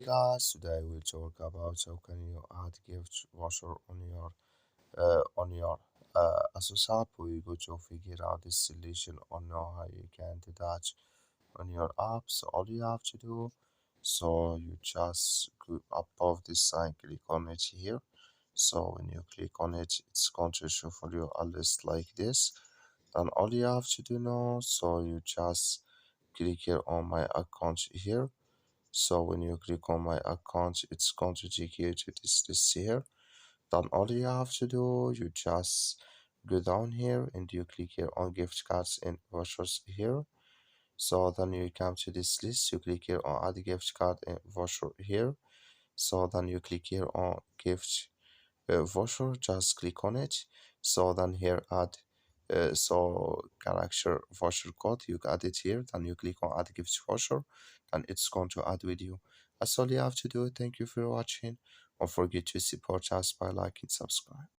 Guys, today we'll talk about how can you add gift voucher on your Asos app. We go to figure out this solution on how you can do that on your app. So all you have to do, so you just go above this sign, click on it here. So when you click on it, it's going to show for you a list like this. Then all you have to do now, so you just click here on my account here. So when you click on my account, it's going to take you to this list here. Then all you have to do, you just go down here and you click here on gift cards and vouchers here. So then you come to this list, you click here on add gift card and voucher here. So then you click here on gift voucher, just click on it. So then here add so character voucher code, you add it here, then you click on add gift voucher and it's going to add with you. That's all you have to do. Thank you for watching. Don't forget to support us by liking, subscribe.